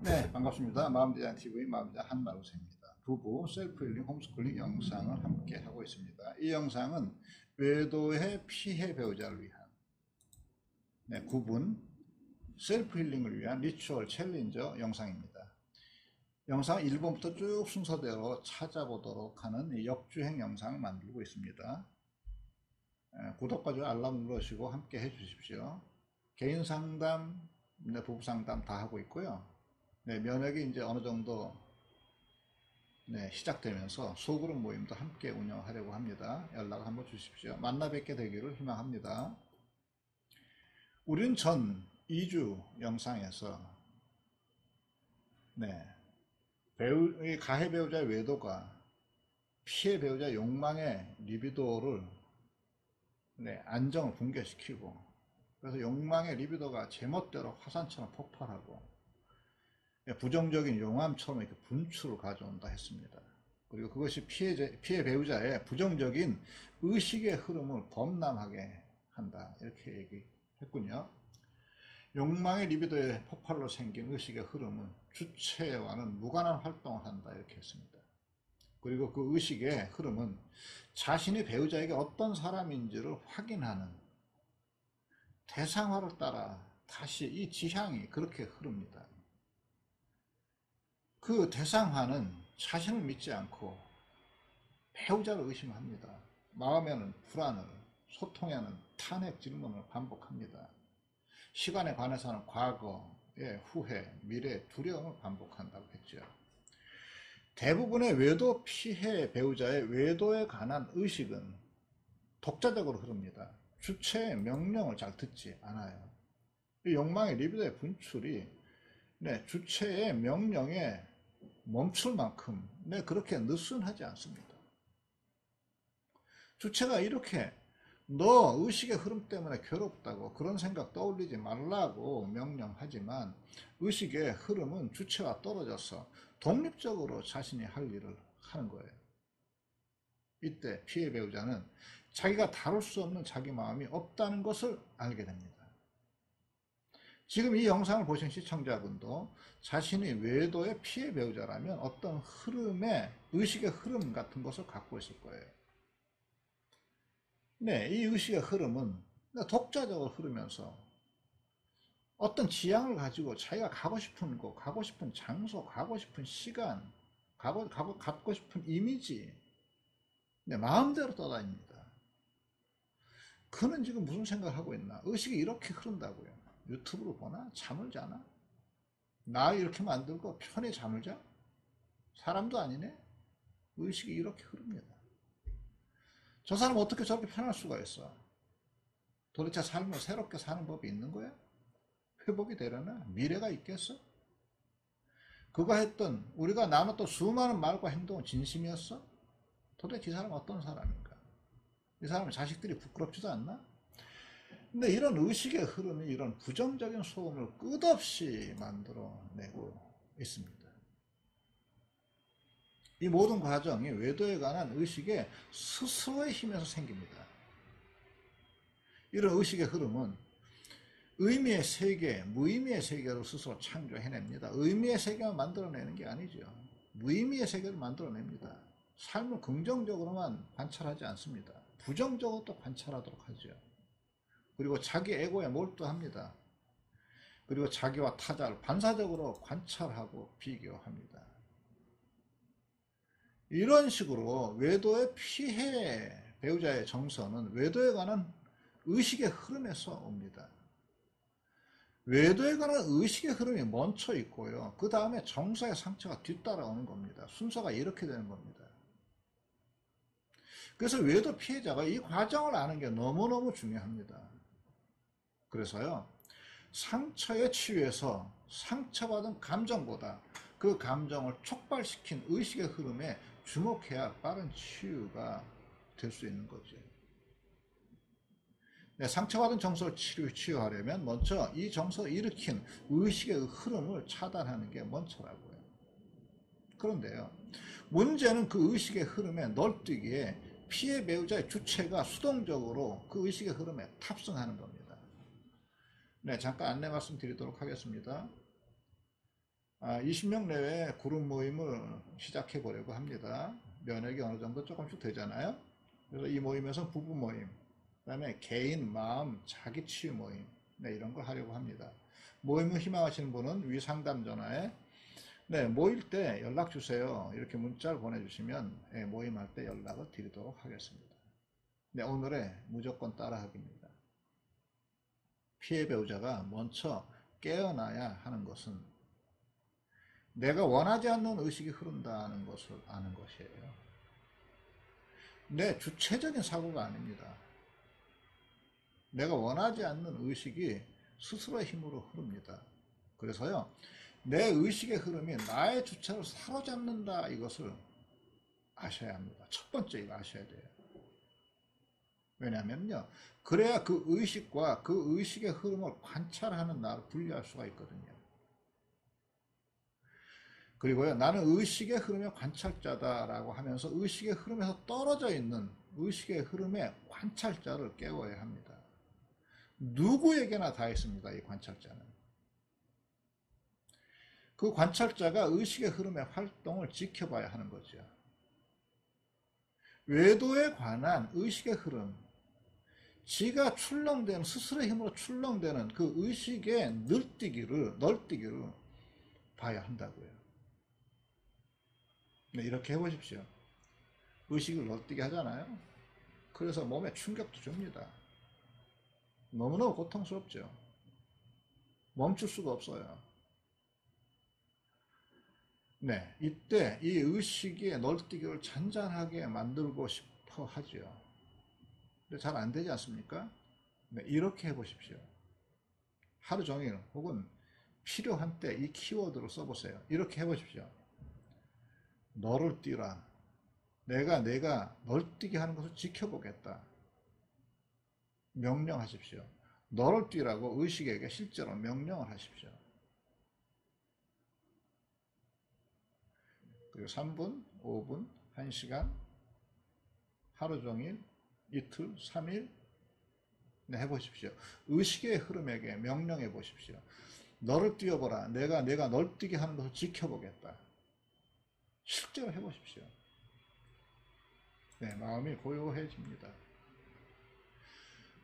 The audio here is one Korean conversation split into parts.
네, 반갑습니다. 마음대장TV 마음대장 한마루세입니다. 부부 셀프힐링 홈스쿨링 영상을 함께 하고 있습니다. 이 영상은 외도의 피해 배우자를 위한 9분 셀프힐링을 위한 리추얼 챌린저 영상입니다. 영상 1번부터 쭉 순서대로 찾아보도록 하는 역주행 영상을 만들고 있습니다. 구독과 좋아요 알람 누르시고 함께 해주십시오. 개인 상담, 부부 상담 다 하고 있고요. 면역이 이제 어느 정도 시작되면서 소그룹 모임도 함께 운영하려고 합니다. 연락 한번 주십시오. 만나 뵙게 되기를 희망합니다. 우린 전 2주 영상에서 가해 배우자의 외도가 피해 배우자의 욕망의 리비도를 안정을 붕괴시키고, 그래서 욕망의 리비도가 제멋대로 화산처럼 폭발하고 부정적인 용암처럼 이렇게 분출을 가져온다 했습니다. 그리고 그것이 피해 배우자의 부정적인 의식의 흐름을 범람하게 한다, 이렇게 얘기했군요. 욕망의 리비도의 폭발로 생긴 의식의 흐름은 주체와는 무관한 활동을 한다, 이렇게 했습니다. 그리고 그 의식의 흐름은 자신이 배우자에게 어떤 사람인지를 확인하는 대상화를 따라 다시 이 지향이 그렇게 흐릅니다. 그 대상화는 자신을 믿지 않고 배우자를 의심합니다. 마음에는 불안을, 소통에는 탄핵 질문을 반복합니다. 시간에 관해서는 과거의 후회, 미래, 두려움을 반복한다고 했죠. 대부분의 외도 피해 배우자의 외도에 관한 의식은 독자적으로 흐릅니다. 주체의 명령을 잘 듣지 않아요. 이 욕망의 리비도의 분출이 주체의 명령에 멈출 만큼 그렇게 느슨하지 않습니다. 주체가 이렇게 너 의식의 흐름 때문에 괴롭다고 그런 생각 떠올리지 말라고 명령하지만 의식의 흐름은 주체와 떨어져서 독립적으로 자신이 할 일을 하는 거예요. 이때 피해 배우자는 자기가 다룰 수 없는 자기 마음이 없다는 것을 알게 됩니다. 지금 이 영상을 보신 시청자분도 자신이 외도의 피해 배우자라면 어떤 흐름의 의식의 흐름 같은 것을 갖고 있을 거예요. 이 의식의 흐름은 독자적으로 흐르면서 어떤 지향을 가지고 자기가 가고 싶은 곳, 가고 싶은 장소, 가고 싶은 시간, 갖고 싶은 이미지, 마음대로 떠다닙니다. 그는 지금 무슨 생각을 하고 있나? 의식이 이렇게 흐른다고요. 유튜브로 보나? 잠을 자나? 나 이렇게 만들고 편히 잠을 자? 사람도 아니네? 의식이 이렇게 흐릅니다. 저 사람 어떻게 저렇게 편할 수가 있어? 도대체 삶을 새롭게 사는 법이 있는 거야? 회복이 되려나? 미래가 있겠어? 그가 했던, 우리가 나눴던 수많은 말과 행동은 진심이었어? 도대체 이 사람은 어떤 사람인가? 이 사람은 자식들이 부끄럽지도 않나? 근데 이런 의식의 흐름이 이런 부정적인 소음을 끝없이 만들어내고 있습니다. 이 모든 과정이 외도에 관한 의식의 스스로의 힘에서 생깁니다. 이런 의식의 흐름은 의미의 세계, 무의미의 세계를 스스로 창조해냅니다. 의미의 세계만 만들어내는 게 아니죠. 무의미의 세계를 만들어냅니다. 삶을 긍정적으로만 관찰하지 않습니다. 부정적으로도 관찰하도록 하죠. 그리고 자기 에고에 몰두합니다. 그리고 자기와 타자를 반사적으로 관찰하고 비교합니다. 이런 식으로 외도의 피해 배우자의 정서는 외도에 관한 의식의 흐름에서 옵니다. 외도에 관한 의식의 흐름이 멈춰 있고요. 그 다음에 정서의 상처가 뒤따라오는 겁니다. 순서가 이렇게 되는 겁니다. 그래서 외도 피해자가 이 과정을 아는 게 너무너무 중요합니다. 그래서요, 상처의 치유에서 상처받은 감정보다 그 감정을 촉발시킨 의식의 흐름에 주목해야 빠른 치유가 될 수 있는 거죠. 상처받은 정서를 치유하려면 먼저 이 정서를 일으킨 의식의 흐름을 차단하는 게 먼저라고요. 그런데요, 문제는 그 의식의 흐름에 널뛰기에 피해 배우자의 주체가 수동적으로 그 의식의 흐름에 탑승하는 겁니다. 잠깐 안내 말씀 드리도록 하겠습니다. 20명 내외 그룹 모임을 시작해 보려고 합니다. 면역이 어느 정도 조금씩 되잖아요. 그래서 이 모임에서 부부 모임, 그다음에 개인 마음 자기 치유 모임, 네, 이런 걸 하려고 합니다. 모임을 희망하시는 분은 위 상담 전화에 네, 모일 때 연락 주세요. 이렇게 문자를 보내주시면 네, 모임할 때 연락을 드리도록 하겠습니다. 네, 오늘의 무조건 따라하기입니다. 피해 배우자가 먼저 깨어나야 하는 것은 내가 원하지 않는 의식이 흐른다는 것을 아는 것이에요. 내 주체적인 사고가 아닙니다. 내가 원하지 않는 의식이 스스로의 힘으로 흐릅니다. 그래서요, 내 의식의 흐름이 나의 주체를 사로잡는다, 이것을 아셔야 합니다. 첫 번째 이거 아셔야 돼요. 왜냐하면요, 그래야 그 의식과 그 의식의 흐름을 관찰하는 나를 분리할 수가 있거든요. 그리고요, 나는 의식의 흐름의 관찰자다라고 하면서 의식의 흐름에서 떨어져 있는 의식의 흐름의 관찰자를 깨워야 합니다. 누구에게나 다 있습니다, 이 관찰자는. 그 관찰자가 의식의 흐름의 활동을 지켜봐야 하는 거죠. 외도에 관한 의식의 흐름, 지가 출렁대는, 스스로의 힘으로 출렁대는 그 의식의 널뛰기를 봐야 한다고요. 네, 이렇게 해보십시오. 의식을 널뛰게 하잖아요. 그래서 몸에 충격도 줍니다. 너무너무 고통스럽죠. 멈출 수가 없어요. 네, 이때 이 의식의 널뛰기를 잔잔하게 만들고 싶어 하죠. 근데 잘 안 되지 않습니까? 네, 이렇게 해보십시오. 하루 종일 혹은 필요한 때 이 키워드를 써보세요. 이렇게 해보십시오. 너를 뛰라. 내가 널뛰게 하는 것을 지켜보겠다. 명령하십시오. 너를 뛰라고 의식에게 실제로 명령을 하십시오. 그리고 3분, 5분, 1시간, 하루 종일, 이틀, 3일 해보십시오. 의식의 흐름에게 명령해 보십시오. 너를 뛰어보라. 내가 널 뛰게 하는 것을 지켜보겠다. 실제로 해보십시오. 네, 마음이 고요해집니다.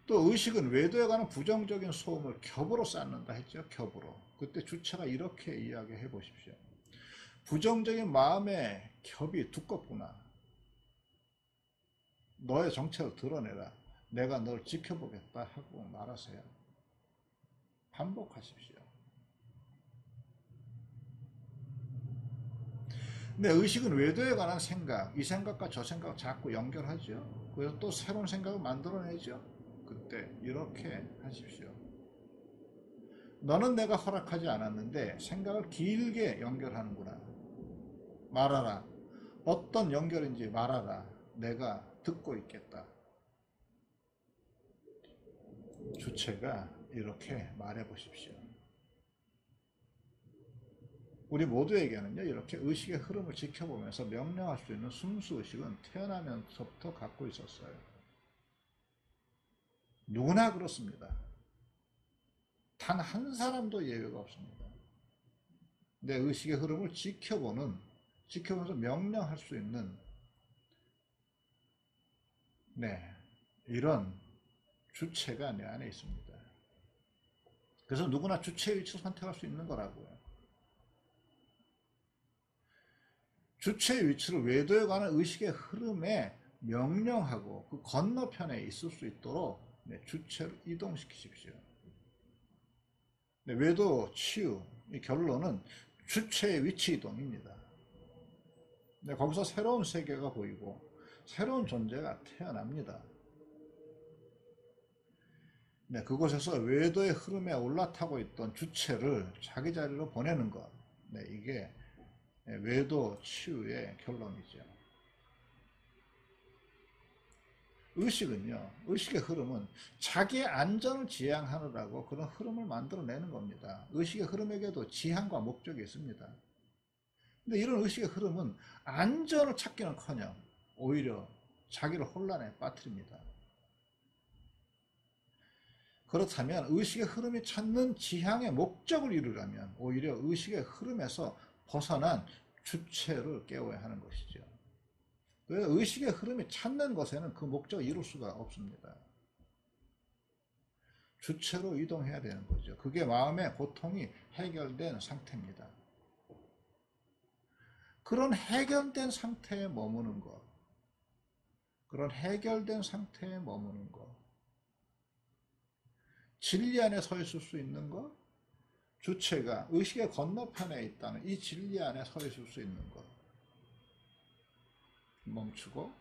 또 의식은 외도에 관한 부정적인 소음을 겹으로 쌓는다 했죠. 겹으로. 그때 주체가 이렇게 이야기해 보십시오. 부정적인 마음의 겹이 두껍구나. 너의 정체를 드러내라. 내가 널 지켜보겠다 하고 말하세요. 반복하십시오. 근데 의식은 외도에 관한 생각, 이 생각과 저 생각을 자꾸 연결하죠. 그래서 또 새로운 생각을 만들어내죠. 그때 이렇게 하십시오. 너는 내가 허락하지 않았는데 생각을 길게 연결하는구나. 말하라. 어떤 연결인지 말하라. 내가 듣고 있겠다. 주체가 이렇게 말해 보십시오. 우리 모두에게는요, 이렇게 의식의 흐름을 지켜보면서 명령할 수 있는 순수의식은 태어나면서부터 갖고 있었어요. 누구나 그렇습니다. 단 한 사람도 예외가 없습니다. 내 의식의 흐름을 지켜보면서 명령할 수 있는, 네, 이런 주체가 내 안에 있습니다. 그래서 누구나 주체의 위치를 선택할 수 있는 거라고요. 주체의 위치를 외도에 관한 의식의 흐름에 명령하고 그 건너편에 있을 수 있도록 주체를 이동시키십시오. 외도 치유, 이 결론은 주체의 위치 이동입니다. 거기서 새로운 세계가 보이고 새로운 존재가 태어납니다. 그곳에서 외도의 흐름에 올라타고 있던 주체를 자기 자리로 보내는 것, 이게 외도 치유의 결론이죠. 의식은요, 의식의 흐름은 자기의 안전을 지향하느라고 그런 흐름을 만들어내는 겁니다. 의식의 흐름에게도 지향과 목적이 있습니다. 근데 이런 의식의 흐름은 안전을 찾기는커녕 오히려 자기를 혼란에 빠뜨립니다. 그렇다면 의식의 흐름이 찾는 지향의 목적을 이루려면 오히려 의식의 흐름에서 벗어난 주체를 깨워야 하는 것이죠. 의식의 흐름이 찾는 것에는 그 목적을 이룰 수가 없습니다. 주체로 이동해야 되는 거죠. 그게 마음의 고통이 해결된 상태입니다. 그런 해결된 상태에 머무는 것, 그런 해결된 상태에 머무는 것, 진리 안에 서 있을 수 있는 것, 주체가 의식의 건너편에 있다는 이 진리 안에 서 있을 수 있는 것, 멈추고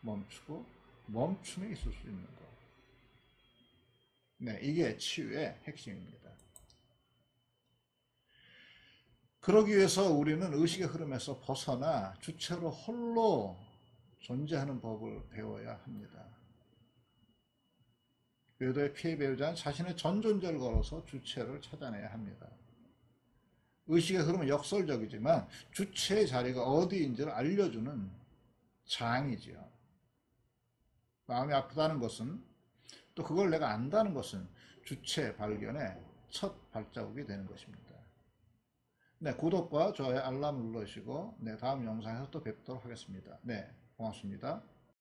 멈추고 멈춤에 있을 수 있는 것. 네, 이게 치유의 핵심입니다. 그러기 위해서 우리는 의식의 흐름에서 벗어나 주체로 홀로 존재하는 법을 배워야 합니다. 궤도의 피해 배우자는 자신의 전존재를 걸어서 주체를 찾아내야 합니다. 의식의 흐름은 역설적이지만 주체의 자리가 어디인지를 알려주는 장이지요. 마음이 아프다는 것은, 또 그걸 내가 안다는 것은 주체 발견의 첫 발자국이 되는 것입니다. 네, 구독과 좋아요, 알람 눌러주시고, 네, 다음 영상에서 또 뵙도록 하겠습니다. 네, 고맙습니다.